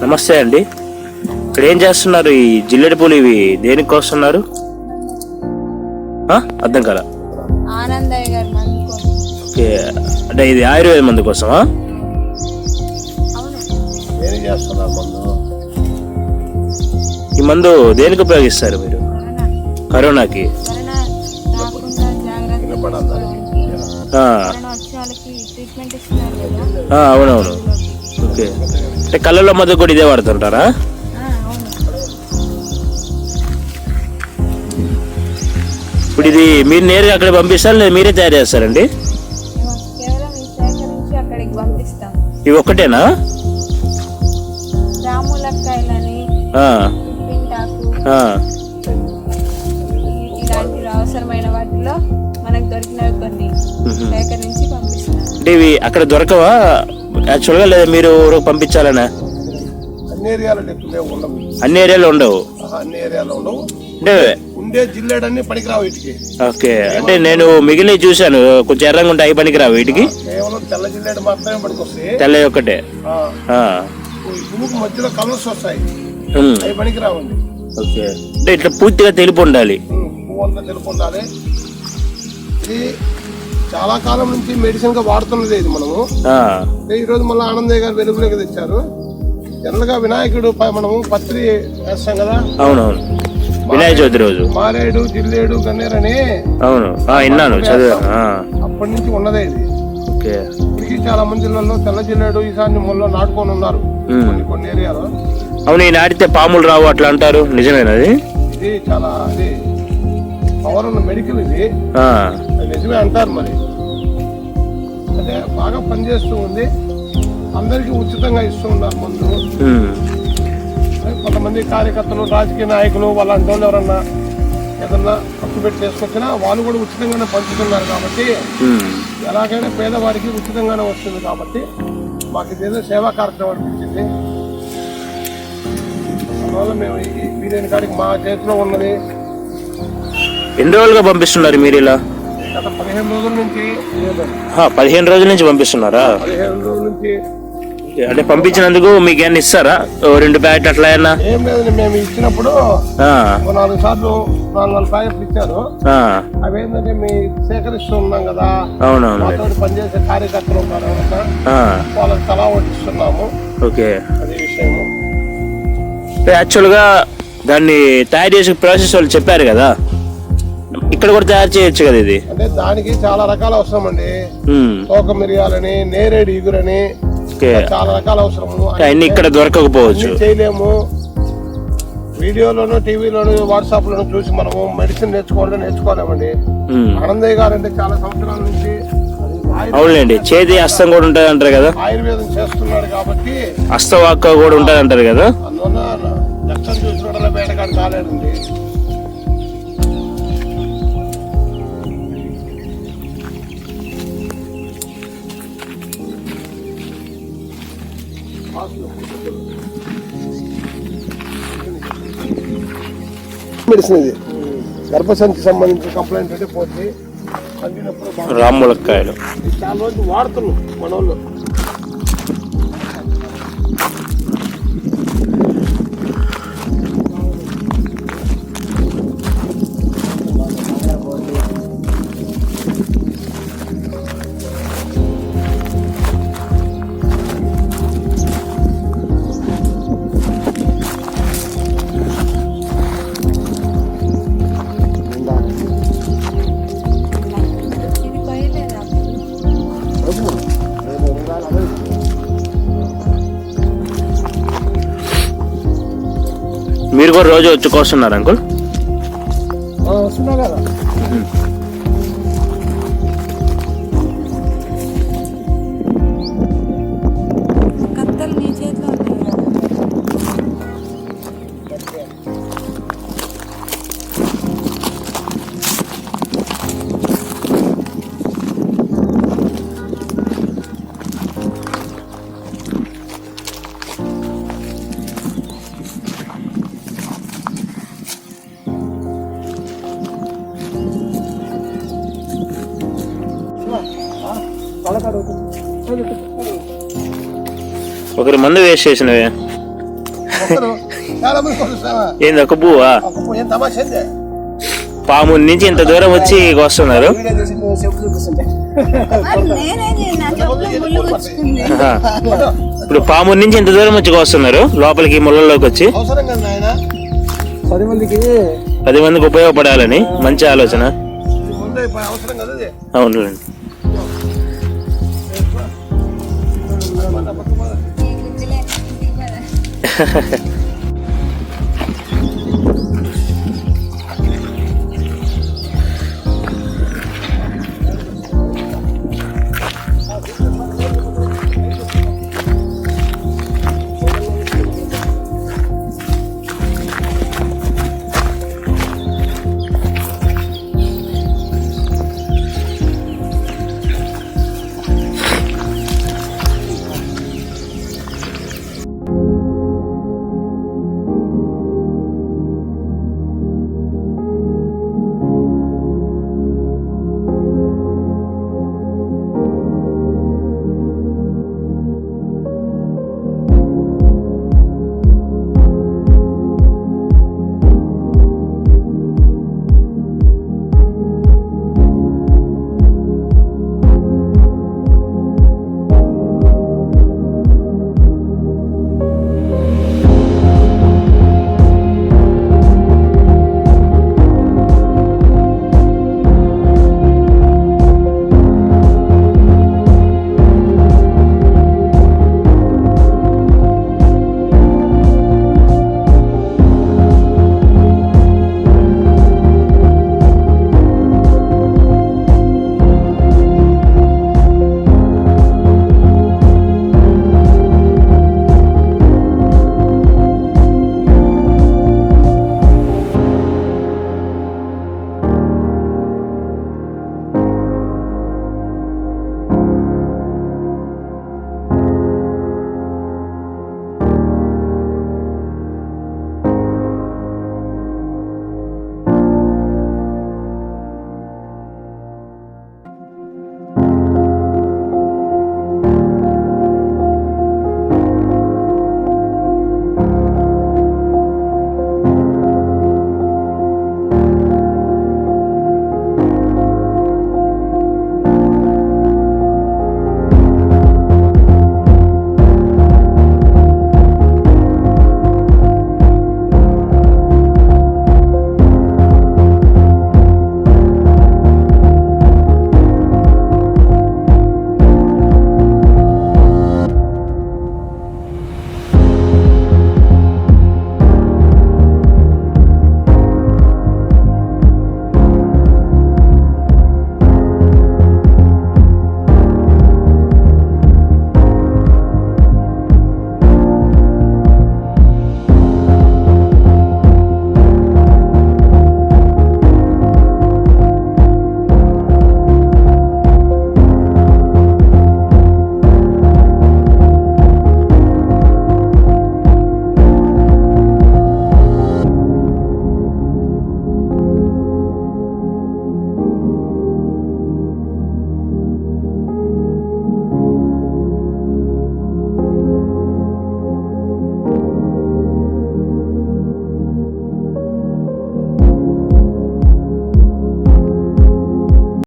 నమస్తే అండి. ఇక్కడ ఏం చేస్తున్నారు? ఈ జిల్లెడి పూలు ఇవి దేనికి వస్తున్నారు? అర్థం కదా. ఆనందయ్య గారి మందు కోసం. ఓకే, అంటే ఇది ఆయుర్వేద మందు కోసమా? ఈ మందు దేనికి ఉపయోగిస్తారు మీరు? కరోనాకి. అవునవును. ఓకే, అంటే కళ్ళలో మందు కూడా ఇదే వాడుతుంటారా? ఇప్పుడు ఇది మీరు నేరుగా అక్కడ పంపిస్తారు లేదా మీరే తయారు చేస్తారండి? ఇవి ఒక్కటేనా? అవసరమైన వాటిలో మనకు దొరికినవి కొన్ని సేకరించి పంపిస్తాం. అంటే ఇవి అక్కడ దొరకవా యాక్చువల్గా, లేదా మీరు పంపించాలనా? అన్ని ఏరియాలో ఉండవు. అంటే ఉండే జిల్లేడన్ని పనికిరావు వీటికి. ఓకే, అంటే నేను మిగిలిన చూశాను, కొంచెం ఎర్రంగా ఉంటాయి, అవి పనికిరావు వీటికి. కేవలం తెల్ల జిల్లేడు మాత్రమే పనికొస్తాయి. తెల్ల ఒక్కటే. మధ్యలో కలర్స్ వస్తాయి, అవి పనికిరావండి. ఓకే, అంటే ఇట్లా పూర్తిగా తెలుపు ఉండాలి. పువ్వు అంతా తెలుపు ఉండాలి. ఇది చాలా కాలం నుంచి మెడిసిన్ గా వాడుతున్నది ఇది మనము. ఈ రోజు మళ్ళీ ఆనందయ్య గారు వెలుగులోకి తెచ్చారు. జనరల్ గా వినాయకుడు మనము పత్రి వేస్తాం కదా. అవునవును, వినాయక చవితి రోజు మారేడు, జిల్లేడు, గన్నేరని. అవును, విన్నాను, చదివాను. అప్పటి నుంచి ఉన్నదే ఇది. ఓకే, ఇది చాలా మందిలో తెల్ల జిల్లేడు ఈశాన్య మూలలో నాటుకొని ఉన్నారు కొన్ని ఏరియాలో. అవును, ఈ నాటితే పాములు రావు అట్లా అంటారు, నిజమేనది? ఇది చాలా అది పవర్ ఉన్న మెడికల్ ఇది, నిజమే అంటారు. మరి అంటే బాగా పనిచేస్తూ ఉంది. అందరికీ ఉచితంగా ఇస్తూ ఉన్నారు మందు. కొంతమంది కార్యకర్తలు, రాజకీయ నాయకులు, వాళ్ళంటి వాళ్ళు ఎవరన్నా ఏదన్నా ఖర్చు పెట్టి చేసుకొచ్చినా వాళ్ళు కూడా ఉచితంగానే పంచుతున్నారు. కాబట్టి ఎలాగైనా పేదవారికి ఉచితంగానే వస్తుంది. కాబట్టి మాకు ఇదేదో సేవా కార్యక్రమం అనిపించింది. అందువల్ల మేము ఈ బిర్యానీ కాడికి మా చేతిలో ఉన్నది. ఎన్ని రోజులుగా పంపిస్తున్నారు మీరు ఇలా? గత 15 రోజుల నుంచి. 15 రోజుల నుంచి పంపిస్తున్నారా? 15 రోజుల నుంచి. అంటే పంపించినందుకు మీకు ఏమన్నా ఇస్తారా? 2 ప్యాకెట్ అట్లా ఏమన్నా? ఏం లేదండి, మేము ఇచ్చినప్పుడు 4 సార్లు 4 ప్యాకెట్లు ఇచ్చారు. అవేంటంటే మీ సేకరిస్తూ ఉన్నాం కదా. అవునవును, మాతో పనిచేసే కార్యకర్తలు ఉన్నారు, వాళ్ళకి తలా వడ్డిస్తున్నాము. ఓకే, అదే విషయము. యాక్చువల్ గా దాన్ని తయారు చేసే ప్రాసెస్ వాళ్ళు చెప్పారు కదా, ఇక్కడ కూడా తయారు చేయొచ్చు కదా ఇది? అంటే దానికి చాలా రకాల అవసరం అండి. తోక మిరియాలని, నేరేడు ఇగురని, చాలా రకాల అవసరము. అన్ని ఇక్కడ దొరకకపోవచ్చు, చేయలేము. వీడియోలోను, టీవీలోను, వాట్సాప్ లోను చూసి మనము మెడిసిన్ నేర్చుకోలేమండి. ఆనందయ్య గారు అంటే చాలా సంవత్సరాల నుంచి. అవునండి, చేతి హస్తం కూడా ఉంటది అంటారు కదా, ఆయుర్వేదం చేస్తున్నారు కాబట్టి. హస్తవాక్క కూడా ఉంటది అంటారు కదా. అందువల్ల లక్షలు చూసిన వేటగాడు కాలేదండి. మెడిసిన్ ఇది గర్భసంచి సంబంధించిన కంప్లైంట్ అంటే పోతే రాములక్కాయలు చాలా రోజులు వాడుతున్నాం మన వాళ్ళు. మీరు కూడా రోజు వచ్చి కోస్తున్నారు అంకుల్? వస్తున్నా కదా. ఒకరి మందు వేస్ట్ చేసినవే ఒక్కరు చాలా మంది కొలుస్తావా ఏంది ఒక పువ్వా? ఏం తమాషా ఏంది? పాము నుంచి ఇంత దూరం వచ్చి వస్తున్నారు. మరి నేనేం చేయను, నా చెప్పులో ముళ్ళు గుచ్చుకుంది. ఆహా. ఇప్పుడు పాము నుంచి ఇంత దూరం వచ్చి వస్తున్నారు లోపలికి ముళ్ళలోకి వచ్చి. అవసరం కదా నాయన 10 మందికి ఉపయోగపడాలని మంచి ఆలోచన. ముందే అవసరం కదా అది. అవునులేండి. ఈ గుజ్జులే, ఇది కదా.